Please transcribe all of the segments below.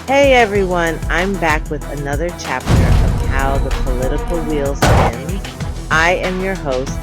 Hey everyone, I'm back with another chapter of How the Political Wheel Spins. I am your host,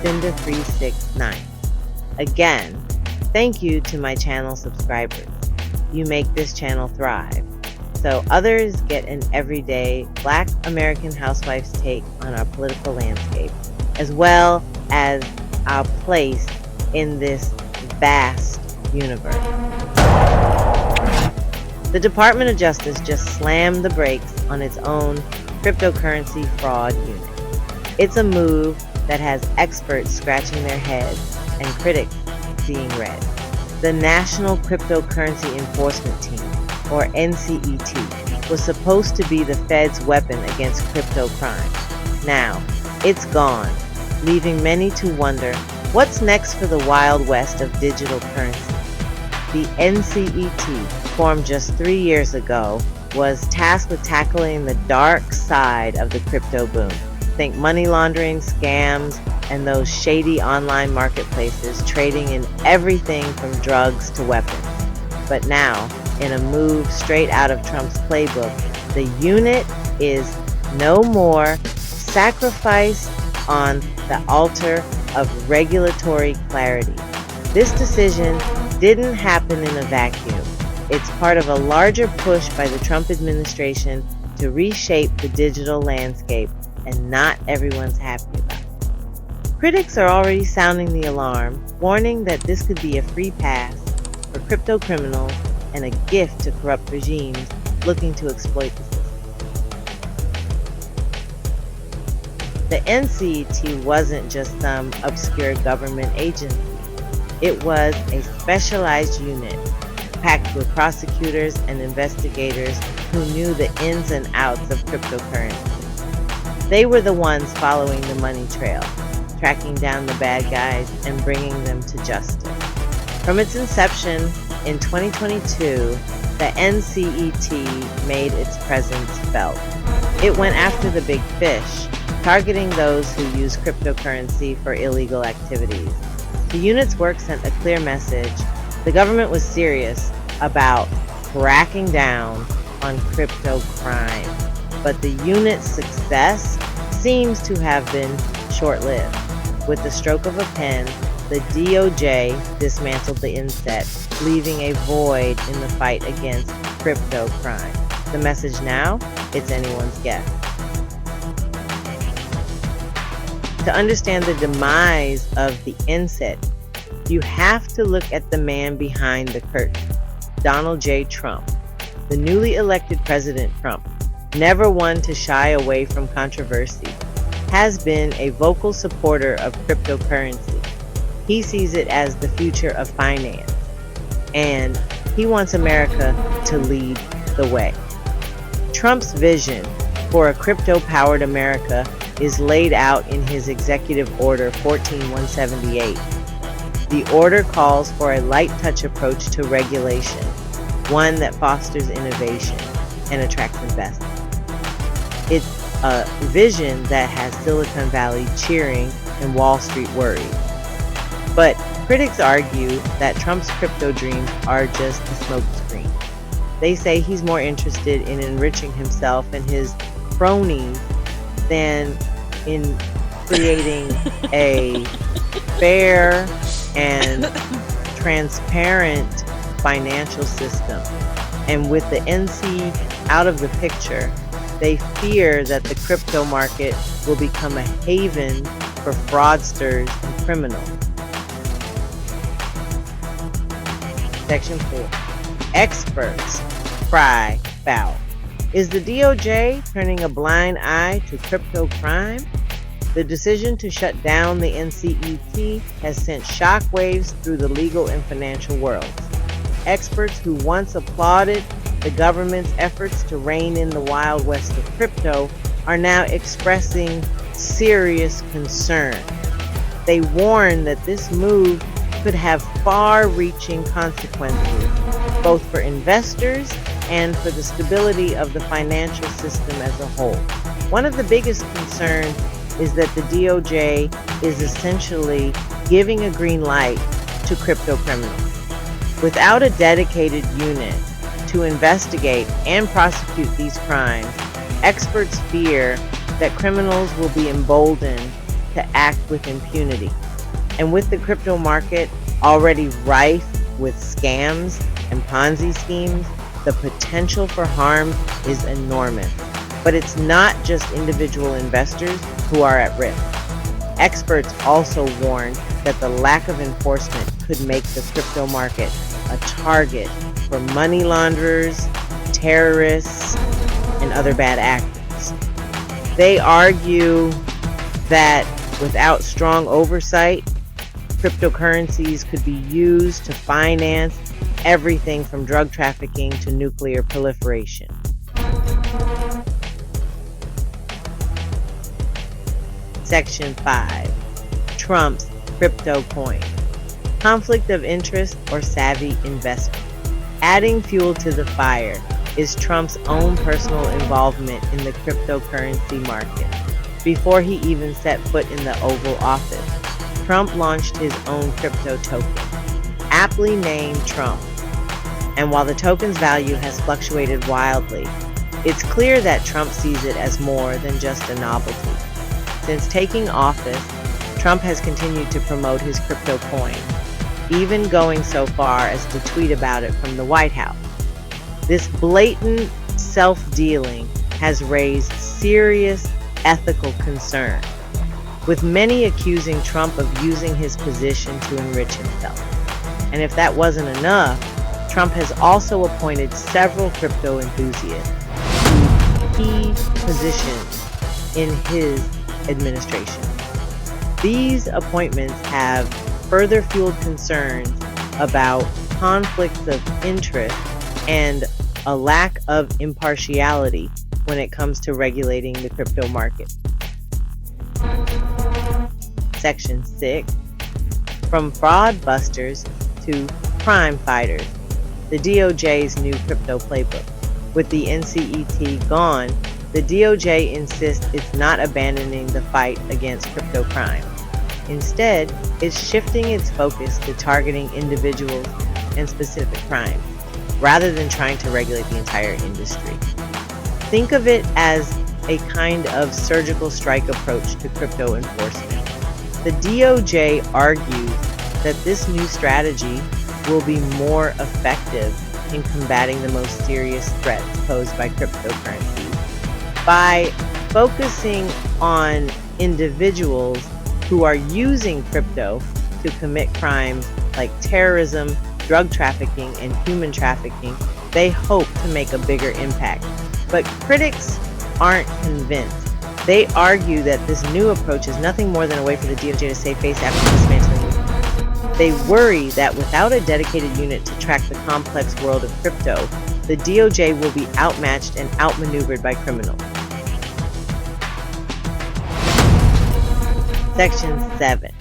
Cynda369. Again, thank you to my channel subscribers. You make this channel thrive, so others get an everyday Black American Housewife's take on our political landscape, as well as our place in this vast universe. The Department of Justice just slammed the brakes on its own cryptocurrency fraud unit. It's a move that has experts scratching their heads and critics seeing red. The National Cryptocurrency Enforcement Team, or NCET, was supposed to be the Fed's weapon against crypto crime. Now, it's gone, leaving many to wonder what's next for the Wild West of digital currency. The NCET, formed just 3 years ago, was tasked with tackling the dark side of the crypto boom. Think money laundering, scams, and those shady online marketplaces trading in everything from drugs to weapons. But now, in a move straight out of Trump's playbook, the unit is no more sacrificed on the altar of regulatory clarity. This decision didn't happen in a vacuum. It's part of a larger push by the Trump administration to reshape the digital landscape, and not everyone's happy about it. Critics are already sounding the alarm, warning that this could be a free pass for crypto criminals and a gift to corrupt regimes looking to exploit the system. The NCET wasn't just some obscure government agency. It was a specialized unit packed with prosecutors and investigators who knew the ins and outs of cryptocurrency. They were the ones following the money trail, tracking down the bad guys and bringing them to justice. From its inception in 2022, the NCET made its presence felt. It went after the big fish, targeting those who use cryptocurrency for illegal activities. The unit's work sent a clear message. The government was serious about cracking down on crypto crime, but the unit's success seems to have been short-lived. With the stroke of a pen, the DOJ dismantled the INSET, leaving a void in the fight against crypto crime. The message now? It's anyone's guess. To understand the demise of the INSET, you have to look at the man behind the curtain, Donald J. Trump. The newly elected President Trump, never one to shy away from controversy, has been a vocal supporter of cryptocurrency. He sees it as the future of finance, and he wants America to lead the way. Trump's vision for a crypto-powered America is laid out in his Executive Order 14178. The order calls for a light-touch approach to regulation, one that fosters innovation and attracts investment. It's a vision that has Silicon Valley cheering and Wall Street worried. But critics argue that Trump's crypto dreams are just a smokescreen. They say he's more interested in enriching himself and his cronies than in creating a fair and transparent financial system. And with the NC out of the picture, they fear that the crypto market will become a haven for fraudsters and criminals. Section 4. Experts cry foul. Is the DOJ turning a blind eye to crypto crime? The decision to shut down the NCET has sent shockwaves through the legal and financial worlds. Experts who once applauded the government's efforts to rein in the Wild West of crypto are now expressing serious concern. They warn that this move could have far-reaching consequences, both for investors and for the stability of the financial system as a whole. One of the biggest concerns is that the DOJ is essentially giving a green light to crypto criminals. Without a dedicated unit to investigate and prosecute these crimes, experts fear that criminals will be emboldened to act with impunity. And with the crypto market already rife with scams and Ponzi schemes, the potential for harm is enormous. But it's not just individual investors who are at risk. Experts also warn that the lack of enforcement could make the crypto market a target for money launderers, terrorists, and other bad actors. They argue that without strong oversight, cryptocurrencies could be used to finance everything from drug trafficking to nuclear proliferation. Section 5. Trump's crypto coin. Conflict of interest or savvy investment. Adding fuel to the fire is Trump's own personal involvement in the cryptocurrency market. Before he even set foot in the Oval Office, Trump launched his own crypto token, aptly named Trump. And while the token's value has fluctuated wildly, it's clear that Trump sees it as more than just a novelty. Since taking office, Trump has continued to promote his crypto coin, even going so far as to tweet about it from the White House. This blatant self-dealing has raised serious ethical concern, with many accusing Trump of using his position to enrich himself. And if that wasn't enough, Trump has also appointed several crypto enthusiasts to key positions in his administration. These appointments have further fueled concerns about conflicts of interest and a lack of impartiality when it comes to regulating the crypto market. Section 6. From fraudbusters to crime fighters. The DOJ's new crypto playbook. With the NCET gone, the DOJ insists it's not abandoning the fight against crypto crime. Instead, it's shifting its focus to targeting individuals and specific crimes, rather than trying to regulate the entire industry. Think of it as a kind of surgical strike approach to crypto enforcement. The DOJ argues that this new strategy will be more effective in combating the most serious threats posed by cryptocurrencies. By focusing on individuals who are using crypto to commit crimes like terrorism, drug trafficking, and human trafficking, they hope to make a bigger impact. But critics aren't convinced. They argue that this new approach is nothing more than a way for the DOJ to save face after dismantling it. They worry that without a dedicated unit to track the complex world of crypto, the DOJ will be outmatched and outmaneuvered by criminals. Section 7.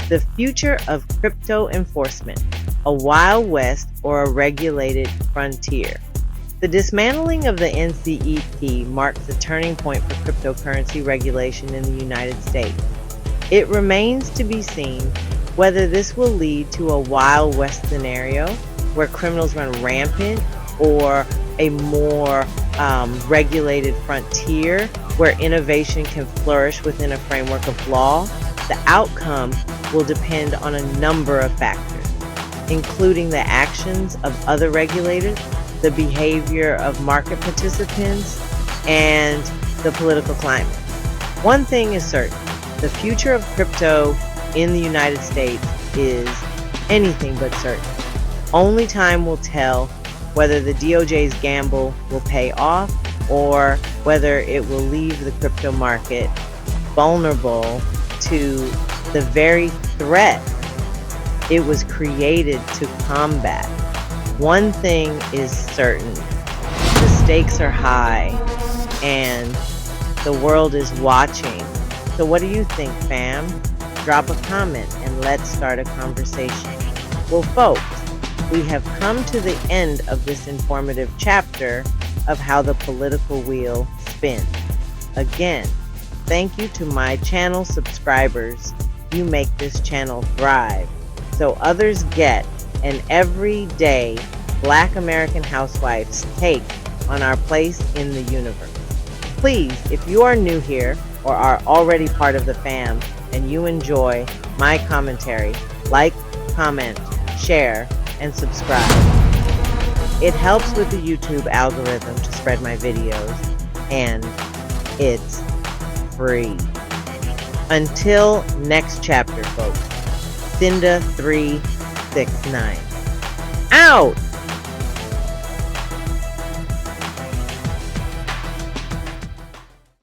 The future of crypto enforcement, a Wild West or a regulated frontier. The dismantling of the NCET marks a turning point for cryptocurrency regulation in the United States. It remains to be seen whether this will lead to a Wild West scenario where criminals run rampant, or a more regulated frontier where innovation can flourish within a framework of law. The outcome will depend on a number of factors, including the actions of other regulators, the behavior of market participants, and the political climate. One thing is certain: the future of crypto in the United States is anything but certain. Only time will tell whether the DOJ's gamble will pay off, or whether it will leave the crypto market vulnerable to the very threat it was created to combat. One thing is certain: the stakes are high and the world is watching. So what do you think, fam? Drop a comment and let's start a conversation. Well, folks, we have come to the end of this informative chapter of how the political wheel spins. Again, thank you to my channel subscribers. You make this channel thrive, so others get an everyday Black American Housewife's take on our place in the universe. Please, if you are new here or are already part of the fam and you enjoy my commentary, like, comment, share, and subscribe. It helps with the YouTube algorithm to spread my videos, and it's free. Until next chapter, folks. Cynda 369. Out!